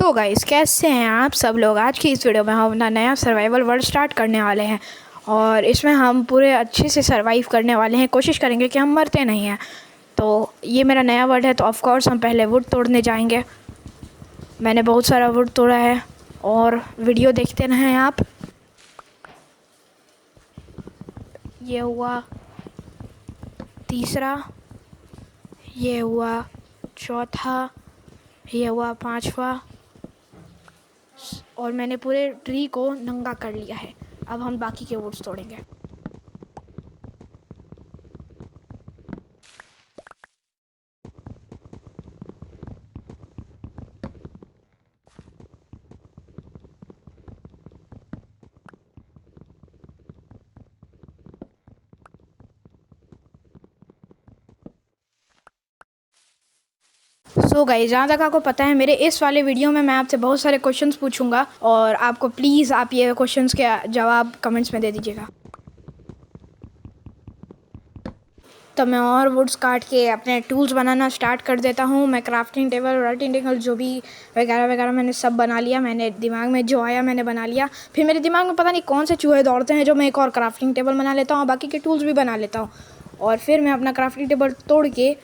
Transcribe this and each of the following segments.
तो गाइस कैसे हैं आप सब लोग। आज की इस वीडियो में हम अपना नया सर्वाइवल वर्ल्ड स्टार्ट करने वाले हैं और इसमें हम पूरे अच्छे से सर्वाइव करने वाले हैं। कोशिश करेंगे कि हम मरते नहीं हैं। तो ये मेरा नया वर्ल्ड है, तो ऑफ कोर्स हम पहले वुड तोड़ने जाएंगे। मैंने बहुत सारा वुड तोड़ा है और वीडियो देखते रहें आप। ये हुआ तीसरा, ये हुआ चौथा, ये हुआ पांचवा और मैंने पूरे ट्री को नंगा कर लिया है। अब हम बाकी के वुड्स तोड़ेंगे। सो गाइस, जहाँ तक आपको पता है मेरे इस वाले वीडियो में मैं आपसे बहुत सारे क्वेश्चंस पूछूंगा और आपको प्लीज़ आप ये क्वेश्चंस के जवाब कमेंट्स में दे दीजिएगा। तो मैं और वुड्स काट के अपने टूल्स बनाना स्टार्ट कर देता हूँ। मैं क्राफ्टिंग टेबल, राइटिंग टेबल, जो भी वगैरह वगैरह मैंने सब बना लिया। मैंने दिमाग में जो आया मैंने बना लिया। फिर मेरे दिमाग में पता नहीं कौन से चूहे दौड़ते हैं जो मैं एक और क्राफ्टिंग टेबल बना लेता हूँ और बाकी के टूल्स भी बना लेता हूँ। और फिर मैं अपना क्राफ्टिंग टेबल तोड़ के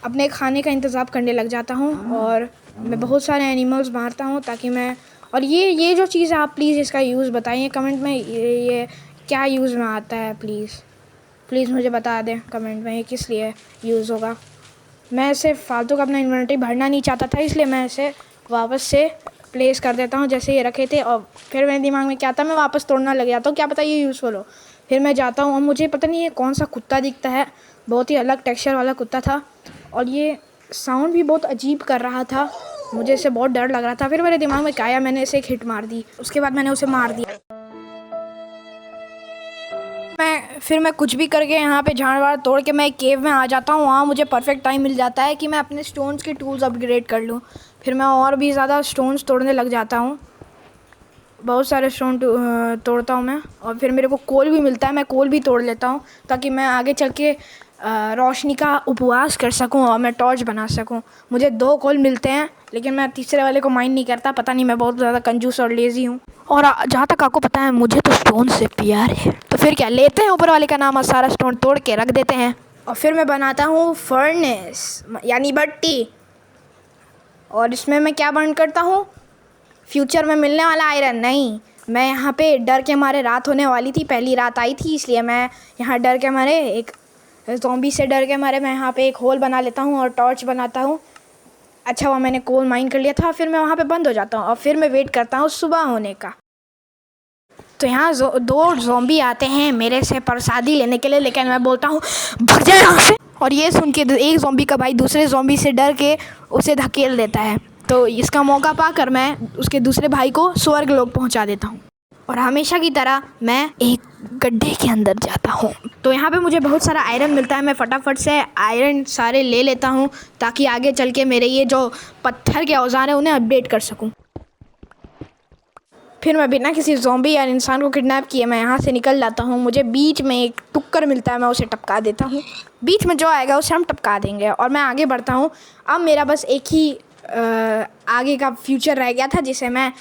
अपने खाने का इंतज़ाम करने लग जाता हूँ और मैं बहुत सारे एनिमल्स मारता हूँ ताकि मैं। और ये जो चीज़ है आप प्लीज़ इसका यूज़ बताइए कमेंट में। ये क्या यूज़ में आता है, प्लीज़ मुझे बता दें कमेंट में ये किस लिए यूज़ होगा। मैं इसे फालतू का अपना इन्वेंटरी भरना नहीं चाहता था, इसलिए मैं इसे वापस से प्लेस कर देता हूँ जैसे ये रखे थे। और फिर मेरे दिमाग में क्या था, मैं वापस तोड़ना लग जाता हूँ, क्या पता ये यूज़फुल हो। फिर मैं जाता हूँ और मुझे पता नहीं ये कौन सा कुत्ता दिखता है, बहुत ही अलग टेक्सचर वाला कुत्ता था और ये साउंड भी बहुत अजीब कर रहा था। मुझे इससे बहुत डर लग रहा था। फिर मेरे दिमाग में क्या आया, मैंने इसे एक हिट मार दी। उसके बाद मैंने उसे मार दिया। फिर मैं कुछ भी करके यहाँ पे झाड़ वाड़ तोड़ के मैं एक केव में आ जाता हूँ। वहाँ मुझे परफेक्ट टाइम मिल जाता है कि मैं अपने स्टोन्स के टूल्स अपग्रेड कर लूँ। फिर मैं और भी ज़्यादा स्टोन्स तोड़ने लग जाता हूँ। बहुत सारे स्टोन तोड़ता हूँ मैं और फिर मेरे को कोल भी मिलता है। मैं कोल भी तोड़ लेता हूँ ताकि मैं आगे चल के रोशनी का उपवास कर सकूं और मैं टॉर्च बना सकूं। मुझे 2 कोल मिलते हैं लेकिन मैं तीसरे वाले को माइंड नहीं करता। पता नहीं, मैं बहुत ज़्यादा कंजूस और लेज़ी हूँ। और जहाँ तक आपको पता है मुझे तो स्टोन से प्यार है, तो फिर क्या लेते हैं ऊपर वाले का नाम और सारा स्टोन तोड़ के रख देते हैं। और फिर मैं बनाता हूँ फर्नेस यानी भट्टी। और इसमें मैं क्या बर्न करता हूँ, फ्यूचर में मिलने वाला आयरन नहीं। मैं यहाँ पे डर के मारे, रात होने वाली थी, पहली रात आई थी, इसलिए मैं यहाँ डर के मारे, एक ज़ॉम्बी से डर के मारे मैं यहाँ पे एक होल बना लेता हूँ और टॉर्च बनाता हूँ। अच्छा हुआ मैंने कोल माइन कर लिया था। फिर मैं वहाँ पे बंद हो जाता हूँ और फिर मैं वेट करता हूँ सुबह होने का। तो यहाँ 2 ज़ॉम्बी आते हैं मेरे से प्रसादी लेने के लिए, लेकिन मैं बोलता हूँ भाग जा यहाँ से। और ये सुन के एक ज़ॉम्बी का भाई दूसरे ज़ॉम्बी से डर के उसे धकेल देता है। तो इसका मौका पाकर मैं उसके दूसरे भाई को स्वर्ग लोक पहुँचा देता हूँ और हमेशा की तरह मैं एक गड्ढे के अंदर जाता हूँ। तो यहाँ पे मुझे बहुत सारा आयरन मिलता है। मैं फटाफट से आयरन सारे ले लेता हूँ ताकि आगे चल के मेरे ये जो पत्थर के औजार हैं उन्हें अपडेट कर सकूँ। फिर मैं बिना किसी ज़ॉम्बी या इंसान को किडनैप किए मैं यहाँ से निकल जाता हूँ। मुझे बीच में एक टुक्कर मिलता है, मैं उसे टपका देता हूँ। बीच में जो आएगा उसे हम टपका देंगे और मैं आगे बढ़ता हूँ। अब मेरा बस एक ही आगे का फ्यूचर रह गया था जिसे मैं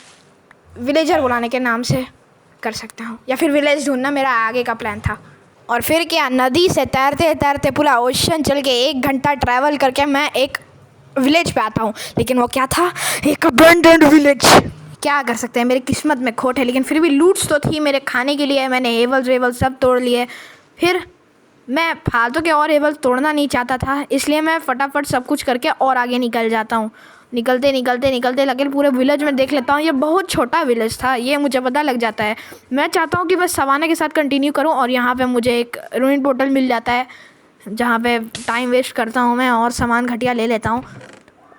विलेजर बुलाने के नाम से कर सकता हूँ, या फिर विलेज ढूंढना मेरा आगे का प्लान था। और फिर क्या, नदी से तैरते तैरते पूरा ओशन चल के 1 घंटा ट्रैवल करके मैं एक विलेज पे आता हूँ। लेकिन वो क्या था, एक अबैंडन्ड विलेज। क्या कर सकते हैं, मेरी किस्मत में खोट है। लेकिन फिर भी लूट्स तो थी मेरे खाने के लिए। मैंने हेवल्स वेवल्स सब तोड़ लिए। फिर मैं फालतू के और हेवल्स तोड़ना नहीं चाहता था, इसलिए मैं फटाफट सब कुछ करके और आगे निकल जाता हूँ। निकलते लेकिन पूरे विलेज में देख लेता हूँ। ये बहुत छोटा विलेज था, ये मुझे पता लग जाता है। मैं चाहता हूँ कि मैं सवाना के साथ कंटिन्यू करूँ और यहाँ पे मुझे एक रूइन पोर्टल मिल जाता है जहाँ पे टाइम वेस्ट करता हूँ मैं और सामान घटिया ले लेता हूँ।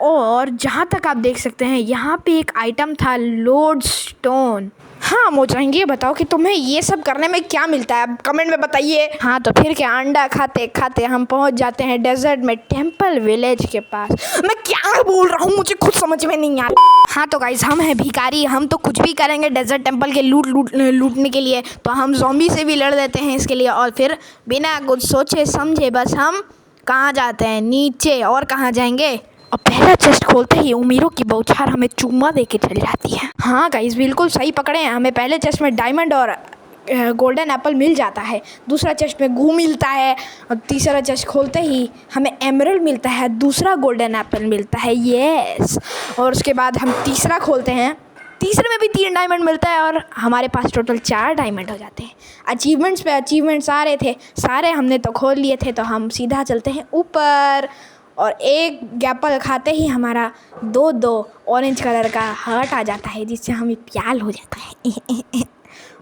और जहाँ तक आप देख सकते हैं यहाँ पे एक आइटम था, लोड स्टोन। हाँ मोजांगी, ये बताओ कि तुम्हें ये सब करने में क्या मिलता है, कमेंट में बताइए। हाँ तो फिर क्या, अंडा खाते खाते हम पहुंच जाते हैं डेजर्ट में, टेंपल विलेज के पास। मैं क्या बोल रहा हूँ मुझे खुद समझ में नहीं आ रहा। हाँ तो गाइस, हम हैं भिखारी, हम तो कुछ भी करेंगे डेजर्ट टेंपल के लूटने के लिए। तो हम ज़ॉम्बी से भी लड़ देते हैं इसके लिए। और फिर बिना कुछ सोचे समझे बस हम कहाँ जाते हैं, नीचे। और कहाँ जाएंगे, और पहला चेस्ट खोलते ही उमीरों की बौछार हमें चूमा दे के चल जाती है। हाँ गाइस, बिल्कुल सही पकड़े हैं। हमें पहले चेस्ट में डायमंड और गोल्डन एप्पल मिल जाता है, दूसरा चेस्ट में गू मिलता है, और तीसरा चेस्ट खोलते ही हमें एमरल्ड मिलता है, दूसरा गोल्डन एप्पल मिलता है, यस। और उसके बाद हम तीसरा खोलते हैं, तीसरे में भी 3 डायमंड मिलता है और हमारे पास टोटल 4 डायमंड हो जाते हैं। अचीवमेंट्स पे अचीवमेंट सारे थे, सारे हमने तो खोल लिए थे, तो हम सीधा चलते हैं ऊपर। और एक एप्पल खाते ही हमारा 2 ऑरेंज कलर का हार्ट आ जाता है, जिससे हमें प्यार हो जाता है।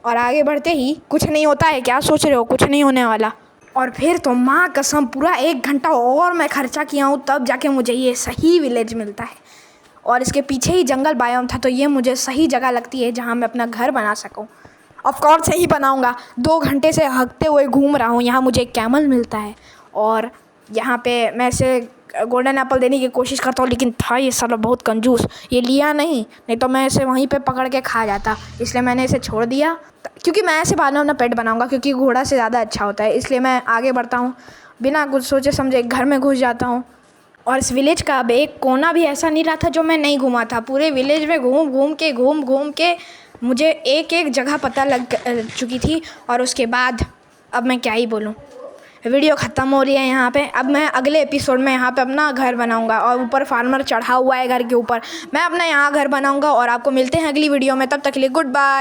और आगे बढ़ते ही कुछ नहीं होता है, क्या सोच रहे हो, कुछ नहीं होने वाला। और फिर तो माँ कसम पूरा 1 घंटा और मैं खर्चा किया हूँ, तब जाके मुझे ये सही विलेज मिलता है। और इसके पीछे ही जंगल बायोम था, तो ये मुझे सही जगह लगती है जहाँ मैं अपना घर बना सकूँ। ऑफ कोर्स यही बनाऊँगा। 2 घंटे से हकते हुए घूम रहा हूँ, यहाँ मुझे कैमल मिलता है और यहाँ पे मैं इसे गोल्डन एप्पल देने की कोशिश करता हूँ, लेकिन था ये साला बहुत कंजूस, ये लिया नहीं तो मैं इसे वहीं पे पकड़ के खा जाता, इसलिए मैंने इसे छोड़ दिया। क्योंकि मैं ऐसे बाद में अपना पेट बनाऊँगा, क्योंकि घोड़ा से ज़्यादा अच्छा होता है, इसलिए मैं आगे बढ़ता हूँ, बिना कुछ सोचे समझे घर में घुस जाता हूँ। और इस विलेज का अब एक कोना भी ऐसा नहीं रहा था जो मैं नहीं घूमा था। पूरे विलेज में घूम घूम के मुझे एक जगह पता लग चुकी थी। और उसके बाद अब मैं क्या ही बोलूँ, वीडियो ख़त्म हो रही है यहाँ पे। अब मैं अगले एपिसोड में यहाँ पे अपना घर बनाऊँगा और ऊपर फार्मर चढ़ा हुआ है घर के ऊपर, मैं अपना यहाँ घर बनाऊँगा। और आपको मिलते हैं अगली वीडियो में, तब तक के लिए गुड बाय।